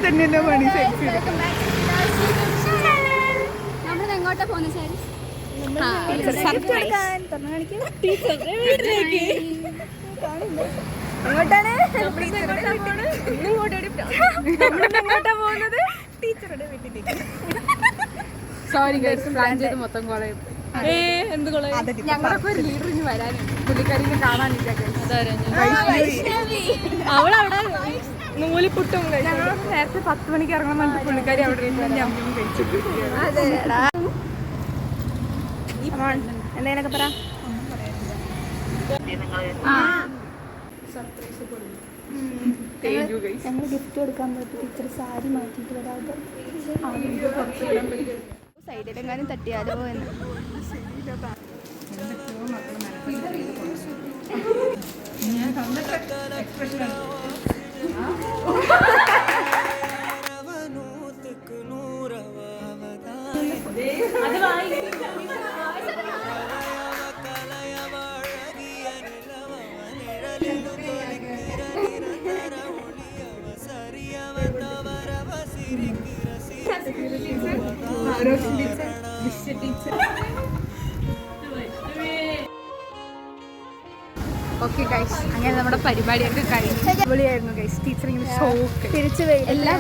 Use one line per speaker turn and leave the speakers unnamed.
തന്നെയല്ലോ പണി.
നമ്മൾ എങ്ങോട്ടാ പോകുന്നത് ശരി?
എങ്ങോട്ടാണ്
പോകുന്നത്?
ടീച്ചറുടെ വീട്ടിലേക്ക്.
സോറി ഗൈസ്, പ്ലാൻ ചെയ്ത് മൊത്തം കോളയും.
എന്ത് കോളയും?
ഞങ്ങളൊക്കെ ഒരു ലീഡർ ഇനി വരാനുണ്ട്, പുള്ളിക്കാരിനെ കാണാനില്ല.
അവളവിടെ നൂലിപ്പുട്ടും
ഞങ്ങൾ നേരത്തെ 10 മണിക്ക് ഇറങ്ങണം പറഞ്ഞിട്ട് പുള്ളിക്കാരി അവിടെ
എന്തേനൊക്കെ പറ.
ഞങ്ങൾ ഗിഫ്റ്റ് കൊടുക്കാൻ പോയിട്ട് ടീച്ചർ സാരി മാറ്റിയിട്ട് വരാതെ സൈഡിലെങ്ങാനും തട്ടിയാലോ എന്ന്. ഓക്കെ ഗൈസ്, അങ്ങനെ നമ്മുടെ പരിപാടിയൊക്കെ കഴിഞ്ഞു. അടിപൊളിയായിരുന്നു ഗൈസ്. ടീച്ചർ ഇങ്ങനെ ഷോക്ക്
തിരിച്ചു
എല്ലാം